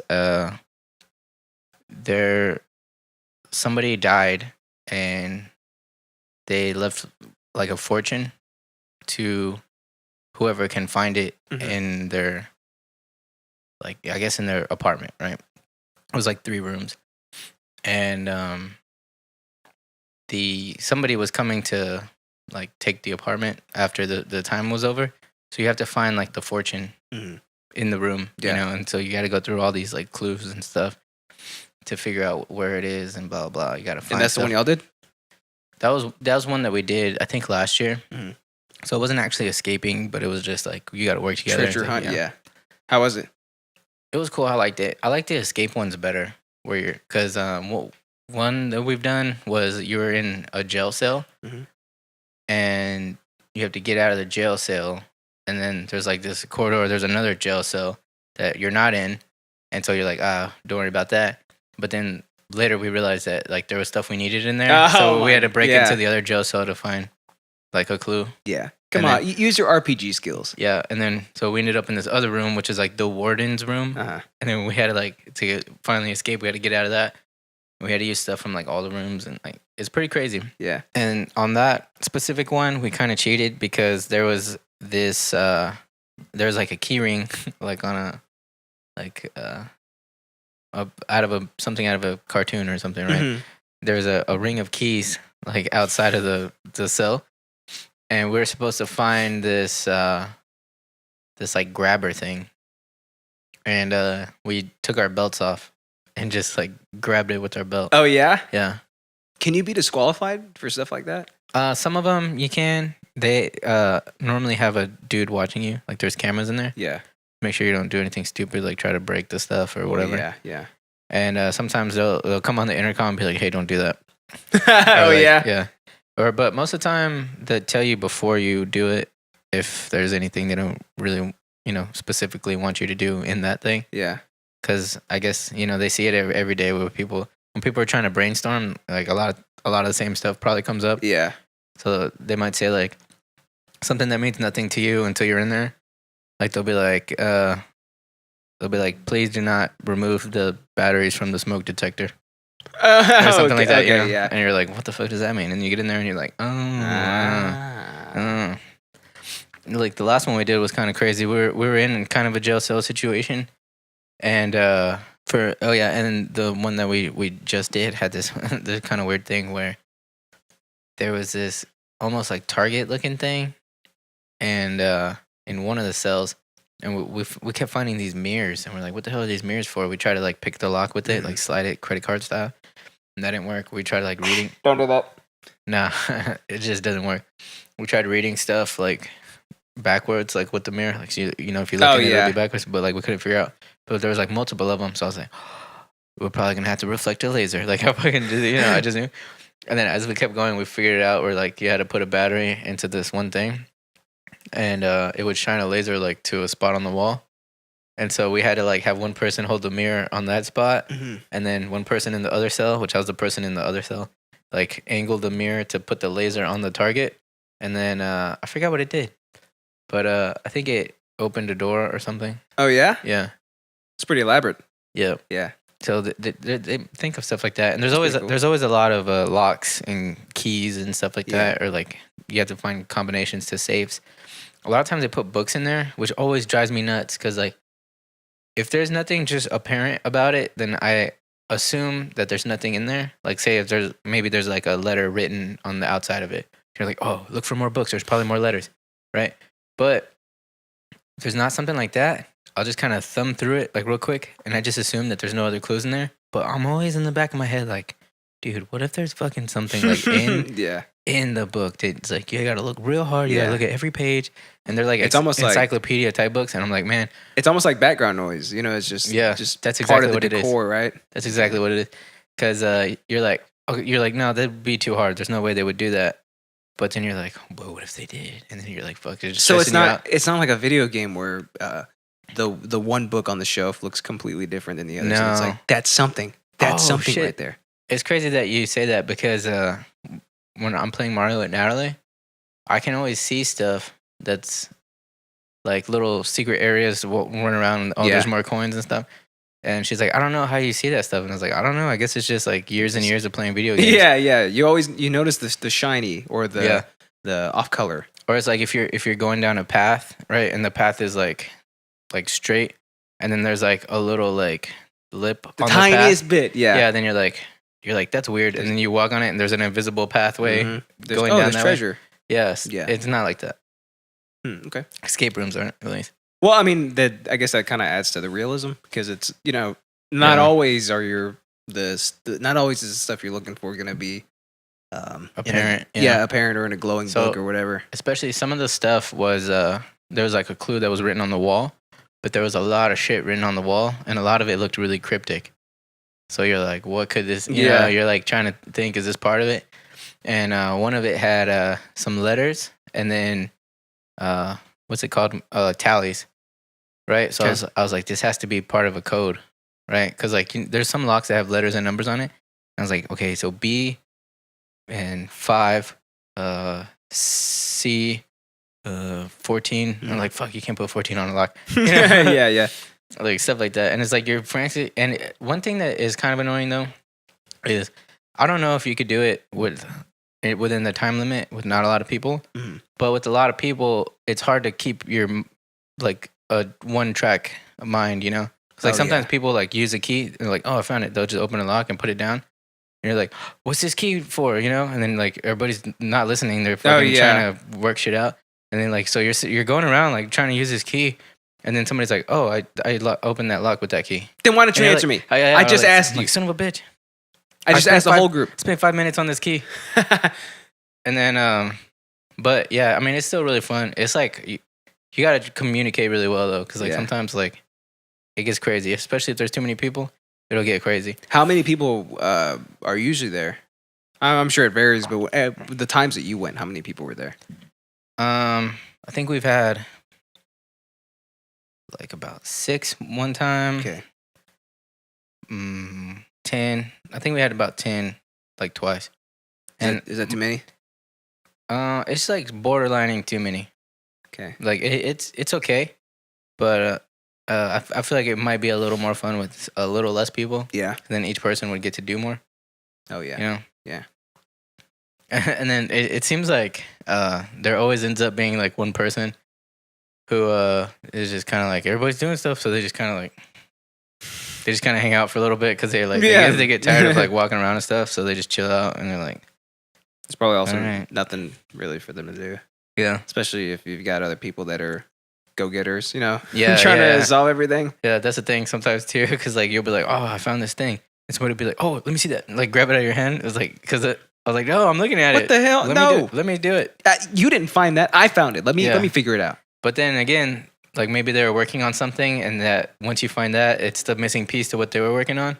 somebody died and they left like a fortune to whoever can find it in their, like, I guess in their apartment, right? It was like 3 rooms. And somebody was coming to like take the apartment after the time was over. So you have to find like the fortune in the room, and so you got to go through all these like clues and stuff to figure out where it is and blah blah. You got to find. And that's the one y'all did? That was one that we did, I think, last year. So it wasn't actually escaping, but it was just like you got to work together. Treasure hunt, yeah. How was it? It was cool. I liked it. I like the escape ones better, because one that we've done was you were in a jail cell, and you have to get out of the jail cell, and then there's like this corridor. There's another jail cell that you're not in, and so you're like, don't worry about that. But then later we realized that like there was stuff we needed in there, so we had to break into the other jail cell to find like a clue. Yeah, come on, use your RPG skills. Yeah, and then so we ended up in this other room, which is like the warden's room, and then we had to finally escape. We had to get out of that. We had to use stuff from like all the rooms, and like it's pretty crazy. Yeah. And on that specific one, we kind of cheated because there was this there's like a key ring like on a like out of a something out of a cartoon or something, right? Mhm. There's a ring of keys like outside of the cell, and we're supposed to find this this like grabber thing, and we took our belts off and just like grabbed it with our belt. Oh yeah. Yeah. Can you be disqualified for stuff like that? Some of them you can. They normally have a dude watching you. Like there's cameras in there. Yeah. Make sure you don't do anything stupid, like try to break the stuff or whatever. Yeah. Yeah. And sometimes they'll come on the intercom and be like, "Hey, don't do that." Oh Or like, yeah. yeah. Or but most of the time they tell you before you do it if there's anything they don't really specifically want you to do in that thing. Yeah. Because I guess they see it every day with people. When people are trying to brainstorm, like a lot of the same stuff probably comes up. Yeah. So they might say like something that means nothing to you until you're in there. Like they'll be like, please do not remove the batteries from the smoke detector or something like that. Okay, yeah. And you're like, what the fuck does that mean? And you get in there and you're like, like the last one we did was kind of crazy. We were in kind of a jail cell situation, and and the one that we just did had this this kind of weird thing where there was this almost like target looking thing, and in one of the cells, and we kept finding these mirrors, and we're like, what the hell are these mirrors for? We try to like pick the lock with it, like slide it credit card style, and that didn't work. We tried like reading. Don't do that. Nah, it just doesn't work. We tried reading stuff like backwards, like with the mirror, like so if you look at it, it'll be backwards, but like we couldn't figure out. But there was like multiple of them, so I was like, we're probably gonna have to reflect a laser. Like I fucking I just knew. And then as we kept going, we figured it out. Where like you had to put a battery into this one thing, and it would shine a laser like to a spot on the wall. And so we had to like have one person hold the mirror on that spot, and then one person in the other cell, which I was the person in the other cell, like angle the mirror to put the laser on the target. And then I forgot what it did, but I think it opened a door or something. Oh yeah. Yeah. It's pretty elaborate. Yeah. Yeah. So they think of stuff like that, and there's That's always pretty cool. a lot of locks and keys and stuff like Yeah. that, or like you have to find combinations to safes. A lot of times they put books in there, which always drives me nuts because like if there's nothing just apparent about it, then I assume that there's nothing in there. Like say if there's like a letter written on the outside of it, you're like, oh, look for more books. There's probably more letters, right? But if there's not something like that, I'll just kind of thumb through it like real quick, and I just assume that there's no other clues in there. But I'm always in the back of my head like, dude, what if there's fucking something like in Yeah. in the book? It's like you gotta look real hard. You Yeah. gotta look at every page, and they're like It's almost like- encyclopedia type books, and I'm like, man, It's almost like background noise. It's just that's part exactly of the what it is. decor, right? That's exactly what it is. Because you're like, no, that'd be too hard. There's no way they would do that. But then you're like, well, what if they did? And then you're like, fuck. It's just So it's stressing you not out. it's not like a video game where the one book on the shelf looks completely different than the other. So it's No. like that's something. That's Oh, something shit. right there. It's crazy that you say that because when I'm playing Mario with Natalie, I can always see stuff that's like little secret areas run around. And, Yeah. there's more coins and stuff. And she's like, I don't know how you see that stuff. And I was like, I don't know. I guess it's just like years and years of playing video games. Yeah, yeah. You notice the shiny or the off color. Or it's like if you're going down a path, right, and the path is like straight, and then there's like a little like lip The on tiniest the path. bit. Yeah. Yeah. Then you're like that's weird, and then you walk on it, and there's an invisible pathway Mhm. going down there's that way. treasure. Yes. Yeah. It's not like that. Okay. Escape rooms aren't at least. Well, I mean, I guess that kind of adds to the realism because it's not Yeah. always not always is the stuff you're looking for going to be Apparent. apparent or in a glowing So- book or whatever. Especially some of the stuff was there was like a clue that was written on the wall, but there was a lot of shit written on the wall, and a lot of it looked really cryptic. So you're like, what could this? You Yeah. know, you're like trying to think, is this part of it? And one of it had some letters, and then what's it called? Tallies, right? So Okay. I was like, this has to be part of a code, right? Because like there's some locks that have letters and numbers on it. I was like, okay, so B and 5, C, 14. I'm like, fuck, you can't put 14 on a lock. Yeah. Like stuff like that. And it's like you're frantic. And one thing that is kind of annoying though is I don't know if you could do it with within the time limit with not a lot of people. Mhm. But with a lot of people, it's hard to keep your like a one track mind, you know? Because like Oh, sometimes yeah. people like use a key and they're like, oh, I found it. They'll just open a lock and put it down. And you're like, what's this key for? You know? And then like everybody's not listening. They're fucking yeah. trying to work shit out. And then like, so you're going around like trying to use this key. And then somebody's like, oh, I opened that lock with that key. Then why don't you And you're answer like, me? I I just like, asked I'm you. like, son of a bitch. I just spent asked the whole group. Spent 5 minutes on this key. And then, but yeah, I mean, it's still really fun. It's like you got to communicate really well though, because like Yeah. sometimes like it gets crazy, especially if there's too many people. It'll get crazy. How many people are usually there? I'm sure it varies, but the times that you went, how many people were there? I think we've had like about 6 one time. Okay. 10. I think we had about 10 like twice. And Is that too many? it's like borderlining too many. Okay. Like it's okay, but I feel like it might be a little more fun with a little less people. Yeah. And then each person would get to do more. Oh, yeah. You know. Yeah. And then it seems like there always ends up being like one person who is just kind of like everybody's doing stuff, so they just kind of hang out for a little bit because they're like they get tired of like walking around and stuff, so they just chill out and they're like, It's probably also Alright. nothing really for them to do, yeah, especially if you've got other people that are go-getters, you know, Yeah, trying yeah. to solve everything. yeah. That's the thing sometimes too, because like you'll be like, oh, I found this thing, and somebody will be like, oh, let me see that, and like grab it out of your hand. It was like because I was like, no, I'm looking at it. What the hell? No. Let me do it. You didn't find that. I found it. Let Yeah. me figure it out. But then again, like maybe they were working on something, and that once you find that, it's the missing piece to what they were working on.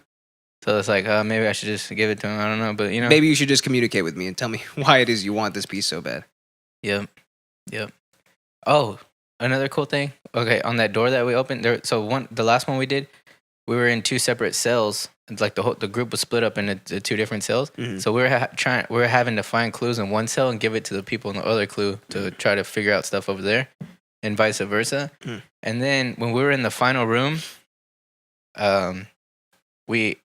So it's like, maybe I should just give it to them. I don't know, but you know, Maybe you should just communicate with me and tell me why it is you want this piece so bad. Yep. Oh, another cool thing. Okay, on that door that we opened there. So the last one we did, we were in 2 separate cells. It's like the group was split up into 2 different cells. Mhm. So we were having to find clues in one cell and give it to the people in the other clue to try to figure out stuff over there, and vice versa. Hmm. And then when we were in the final room, so we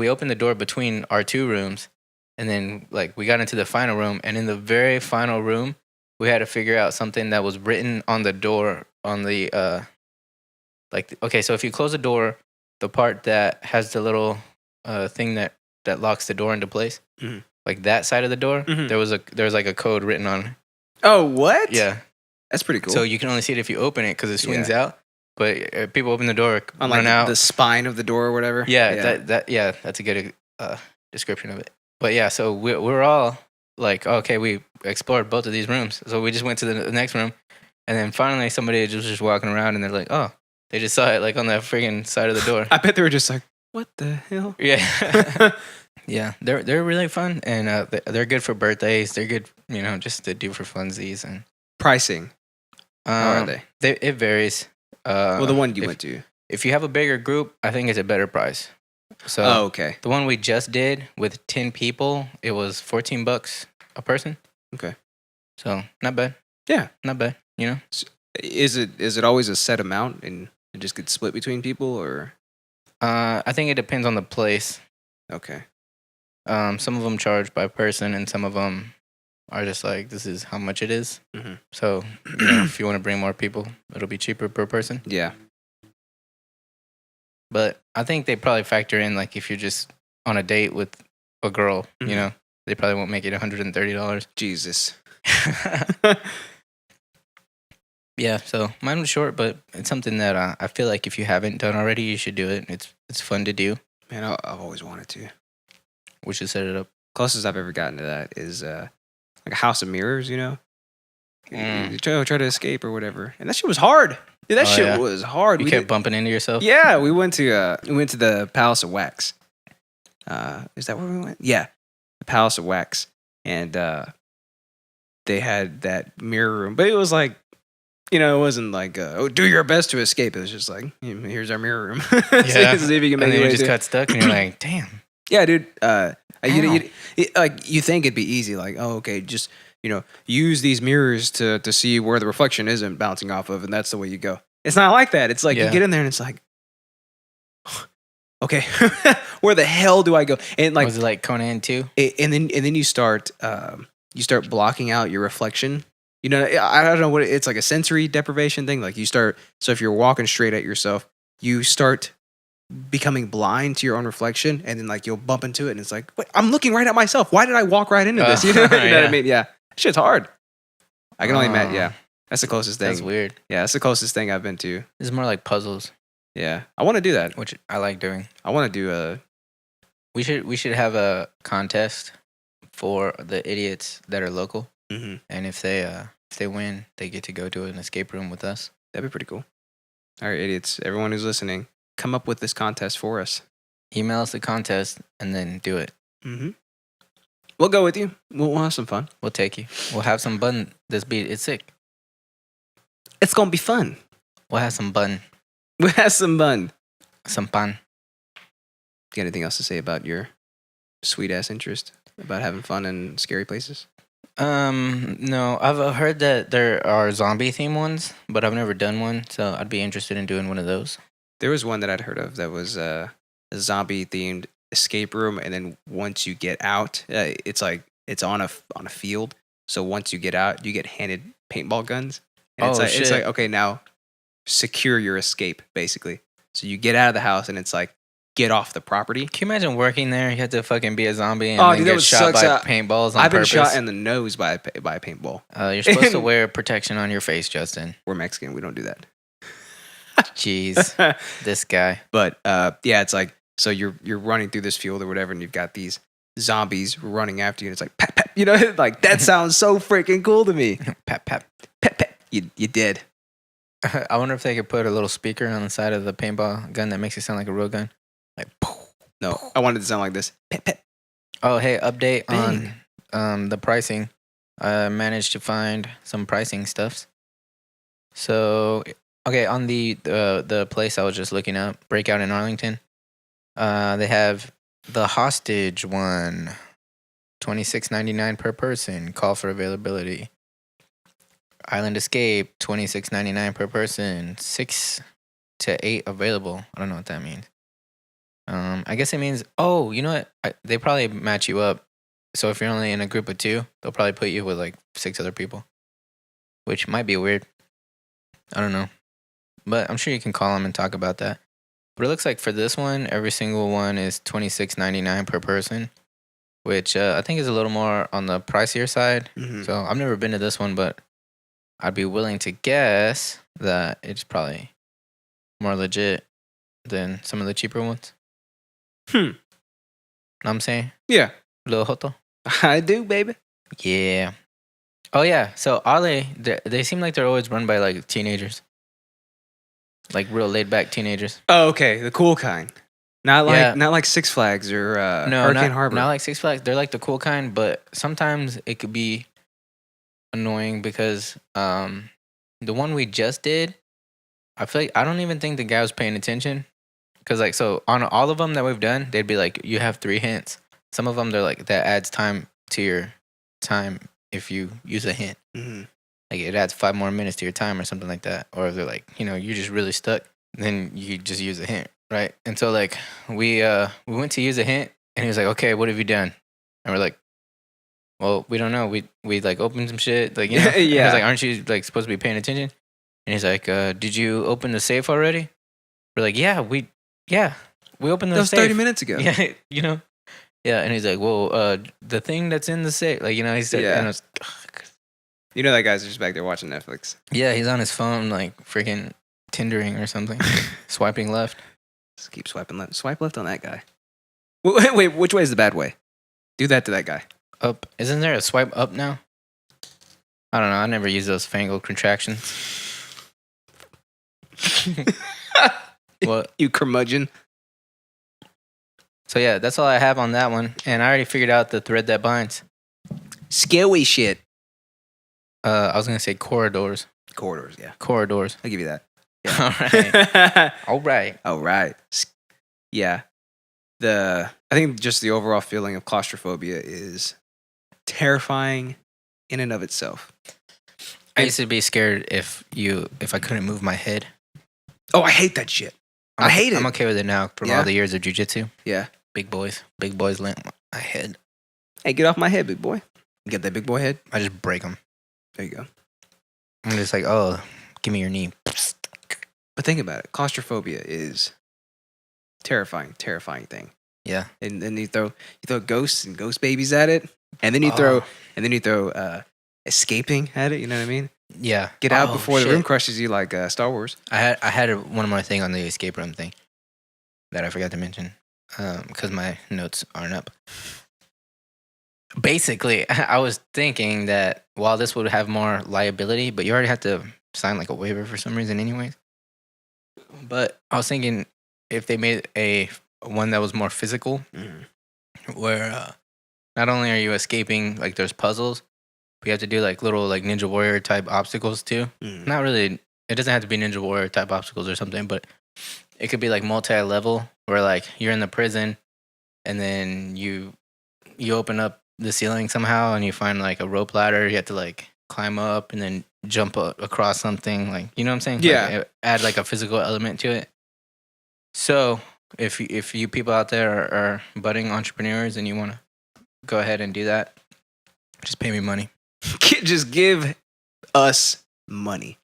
opened the door between our 2 rooms, and then like we got into the final room, and in the very final room, we had to figure out something that was written on the door on the so if you close the door, the part that has the little thing that locks the door into place, Mhm. like that side of the door, Mhm. there was like a code written on it. Oh, what? Yeah. That's pretty cool. So you can only see it if you open it because it swings out. But people open the door, on run like out. the spine of the door or whatever. Yeah, that's a good description of it. But yeah, so we're all like, okay, we explored both of these rooms, so we just went to the next room, and then finally somebody was just walking around, and they're like, oh, they just saw it like on that friggin' side of the door. I bet they were just like, what the hell? Yeah, yeah, they're really fun, and they're good for birthdays. They're good, you know, just to do for funsies. And Pricing. How are they? It varies. Well, the one you went to. If you have a bigger group, I think it's a better price. So Oh, okay. the one we just did with 10 people, it was $14 a person. Okay. So not bad. Yeah. Not bad. You know. Is it always a set amount and it just gets split between people, or? I think it depends on the place. Okay. Some of them charge by person, and some of them are just like, this is how much it is. Mhm. So you know, if you want to bring more people, it'll be cheaper per person. Yeah. But I think they probably factor in, like, if you're just on a date with a girl, Mhm. you know, they probably won't make it $130. Jesus. Yeah, so mine was short, but it's something that I feel like if you haven't done already, you should do it. It's fun to do. Man, I've always wanted to. We should set it up. Closest I've ever gotten to that is like a house of mirrors, you know? You try to escape or whatever. And that shit was hard. Dude, that Oh, shit yeah. was hard. You We kept did- bumping into yourself? Yeah, we went to the Palace of Wax. Is that where we went? Yeah, the Palace of Wax, and they had that mirror room, but it was like, you know, it wasn't like oh, do your best to escape. It was just like, here's our mirror room. See if you can make And then your you way just through. got stuck, and you're like, damn. Yeah, dude. Ow. You think it'd be easy, like, oh, okay, just use these mirrors to see where the reflection isn't bouncing off of, and that's the way you go. It's not like that. It's like you Yeah. get in there and it's like, okay, where the hell do I go? And like, was it like Conan too? and then you start blocking out your reflection. You know, I don't know what it's like, a sensory deprivation thing. Like you start, so if you're walking straight at yourself, you start becoming blind to your own reflection, and then like you'll bump into it, and it's like, wait, I'm looking right at myself. Why did I walk right into this? You know, you know what Yeah. I mean? Yeah, shit's hard. I can only imagine. Oh. Yeah, that's the closest thing. That's weird. Yeah, that's the closest thing I've been to. This is more like puzzles, Yeah, I want to do that. which I like doing. I want to do a. We should have a contest for the idiots that are local, Mhm. and if they win, they get to go to an escape room with us. That'd be pretty cool. All right, idiots, everyone who's listening, come up with this contest for us. Email us the contest and then do it. Mm-hmm. We'll go with you. We'll have some fun. We'll take you. We'll have some bun. This beat, it's sick. It's gonna be fun. We'll have some bun, We'll have some fun. some pan. Got anything else to say about your sweet ass interest about having fun in scary places? No, I've heard that there are zombie themed ones, but I've never done one, so I'd be interested in doing one of those. There was one that I'd heard of that was a zombie themed escape room, and then once you get out, it's like it's on a field. So once you get out, you get handed paintball guns. And it's Oh, like it's shit. like, okay, now secure your escape, basically. So you get out of the house, and it's like, get off the property. Can you imagine working there? You have to fucking be a zombie and Oh, then dude, that get would shot suck. by So, paintballs on I've been purpose. shot in the nose by a paintball. You're supposed to wear protection on your face, Justin. We're Mexican. We don't do that. Jeez, this guy. But yeah, it's like, so you're running through this field or whatever, and you've got these zombies running after you, and it's like, pap, pap, you know, like that sounds so freaking cool to me. Pap, pap. Pap, pap. You did. I wonder if they could put a little speaker on the side of the paintball gun that makes it sound like a real gun. Like, poof. No, I wanted to sound like this. Pap, pap. Oh, hey, update Bang. on the pricing. I managed to find some pricing stuffs. So, okay, on the place I was just looking up, Breakout in Arlington, they have the hostage one, $26.99 per person. Call for availability. Island Escape, $26.99 per person. 6 to 8 available. I don't know what that means. I guess it means, oh, you know what? They probably match you up. So if you're only in a group of 2, they'll probably put you with like 6 other people, which might be weird. I don't know. But I'm sure you can call them and talk about that. But it looks like for this one, every single one is $26.99 per person, which I think is a little more on the pricier side. Mhm. So I've never been to this one, but I'd be willing to guess that it's probably more legit than some of the cheaper ones. Know what I'm saying? Yeah, Little Joto? I do, baby. Yeah. Oh, yeah. So Arle, they seem like they're always run by like teenagers. Like real laid back teenagers. Oh, okay, the cool kind. Not like Yeah. not like Six Flags or No, Hurricane not, Harbor. not like Six Flags. They're like the cool kind, but sometimes it could be annoying because the one we just did, I feel like I don't even think the guy was paying attention. Because like, so on all of them that we've done, they'd be like, you have 3 hints. Some of them, they're like, that adds time to your time if you use a hint. Mhm. Like it adds 5 more minutes to your time or something like that. Or if they're like, you know, you're just really stuck, then you just use a hint, right? And so like we went to use a hint, and he was like, okay, what have you done? And we're like, well, we don't know. We like opened some shit, like, you know. And he Yeah. was like, aren't you like supposed to be paying attention? And he's like, did you open the safe already? We're like, yeah, we opened the That was safe 30 minutes ago. Yeah, you know. Yeah, and he's like, well, the thing that's in the safe, like, you know, he said, Yeah. and I was, You know that guy's just back there watching Netflix. yeah, he's on his phone, like freaking Tindering or something, swiping left. Just keep swiping left. Swipe left on that guy. Wait, which way is the bad way? Do that to that guy. Up. Isn't there a swipe up now? I don't know. I never use those fangled contractions. What? You curmudgeon. So yeah, that's all I have on that one, and I already figured out the thread that binds. Scary shit. I was gonna say corridors. Corridors, yeah. Corridors. I'll give you that. All right. All right. All right. Yeah. I think just the overall feeling of claustrophobia is terrifying in and of itself. I used to be scared if I couldn't move my head. Oh, I hate that shit. I hate it. I'm okay with it now from Yeah. all the years of jiu-jitsu. Yeah. Big boys land my head. Hey, get off my head, big boy. You get that big boy head? I just break them. There you go. I'm just like, oh, give me your knee. But think about it. Claustrophobia is terrifying thing. Yeah. And then you throw ghosts and ghost babies at it, and then you throw escaping at it. You know what I mean? Yeah. Get out Oh, before shit. the room crushes you, like Star Wars. I had one more thing on the escape room thing that I forgot to mention because my notes aren't up. Basically, I was thinking that while this would have more liability, but you already have to sign like a waiver for some reason anyways. But I was thinking if they made a one that was more physical, where not only are you escaping, like there's puzzles, but you have to do like little like Ninja Warrior type obstacles too. Not really, it doesn't have to be Ninja Warrior type obstacles or something, but it could be like multi-level where like you're in the prison and then you open up the ceiling somehow and you find like a rope ladder. You have to like climb up and then jump across something, like, you know what I'm saying? Yeah. Like, add like a physical element to it. So if you people out there are budding entrepreneurs and you want to go ahead and do that, just pay me money. Just give us money.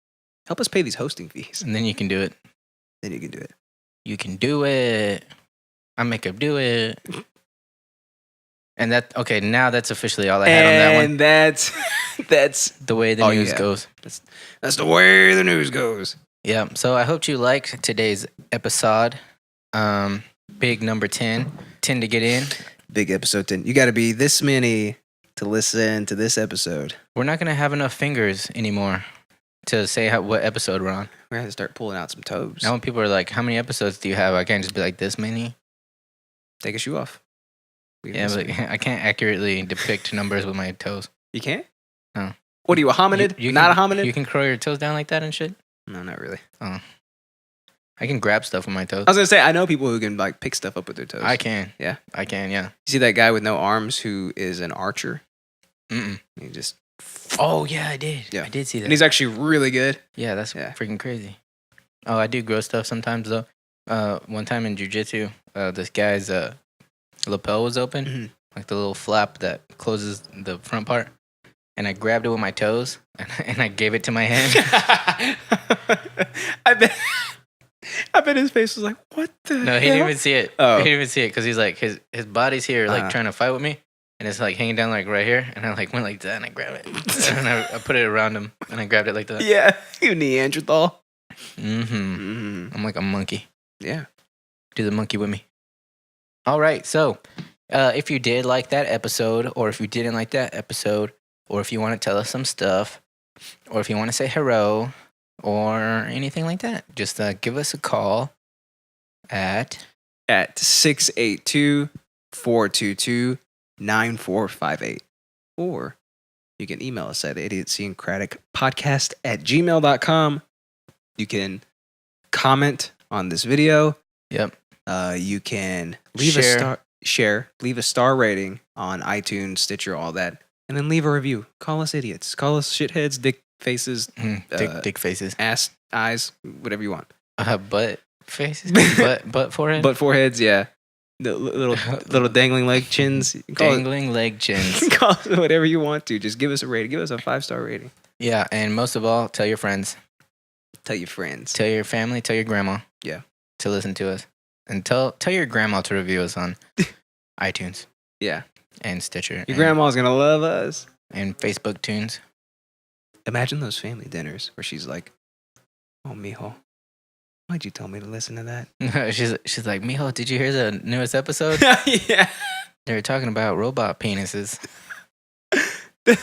Help us pay these hosting fees. And then you can do it. Then you can do it. You can do it. I make up do it. And that, okay, now that's officially all I had on that one. And that's The way the news goes. That's the way the news goes. Yeah. So I hope you liked today's episode. Big number 10. 10 to get in. Big episode 10. You got to be this many to listen to this episode. We're not going to have enough fingers anymore to say what episode we're on. We're going to have to start pulling out some toes. Now when people are like, how many episodes do you have? I can't just be like, this many. Take a shoe off. Yeah, but I can't accurately depict numbers with my toes. You can't? No. What are you, a hominid? You Not can, a hominid? You can curl your toes down like that and shit? No, not really. Oh. I can grab stuff with my toes. I was going to say, I know people who can like pick stuff up with their toes. I can. Yeah? I can, yeah. You see that guy with no arms who is an archer? Mm-mm. He just... Oh, yeah, I did. Yeah. I did see that. And he's actually really good. Yeah, that's Yeah. freaking crazy. Oh, I do grow stuff sometimes, though. One time in jiu-jitsu, this guy's lapel was open, Mhm. like the little flap that closes the front part. And I grabbed it with my toes, and I gave it to my hand. I bet his face was like, what the No, he hell? didn't even see it. Oh. He didn't even see it because he's like, his body's here, like Uh-huh. trying to fight with me. And it's like hanging down like right here. And I like went like that and I grabbed it. And I put it around him and I grabbed it like that. Yeah, you Neanderthal. Mm-hmm. Mm-hmm. I'm like a monkey. Yeah. Do the monkey with me. All right. So if you did like that episode, or if you didn't like that episode, or if you want to tell us some stuff, or if you want to say hello, or anything like that, just give us a call at 682-422-9458. Or you can email us at IDIOTSYNCRATICpodcast@gmail.com. You can comment on this video. Yep. You can leave leave a star rating on iTunes, Stitcher, all that, and then leave a review. Call us idiots. Call us shitheads, dick faces, Dick faces. ass eyes, whatever you want. Butt faces. butt forehead. Butt foreheads, yeah. The little dangling leg chins. You can call Dangling leg chins. it, call it whatever you want to. Just give us a rating. Give us a 5-star rating. Yeah, and most of all, tell your friends, Tell your friends. tell your family, tell your grandma. Yeah. To listen to us, and tell your grandma to review us on iTunes Yeah. and Stitcher. Your grandma's gonna love us. and Facebook tunes. Imagine those family dinners where she's like, "Oh, mijo, why'd you tell me to listen to that?" she's like, Mijo, did you hear the newest episode? Yeah. They were talking about robot penises. Which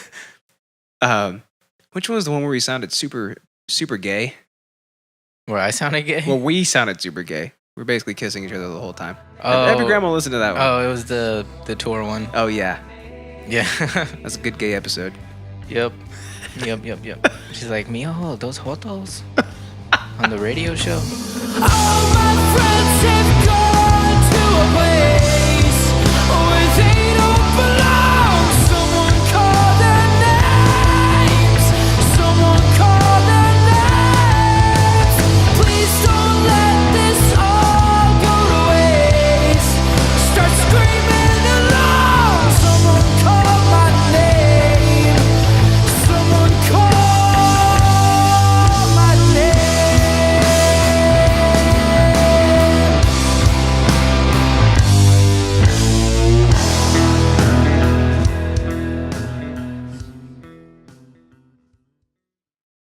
one was the one where we sounded super gay? Where I sounded gay? Well, we sounded super gay. We're basically kissing each other the whole time. Oh. Every grandma listened to that one. Oh, it was the tour one. Oh yeah, Yeah. that's a good gay episode. Yep. She's like, Mijo, those jotos on the radio show. All my friends have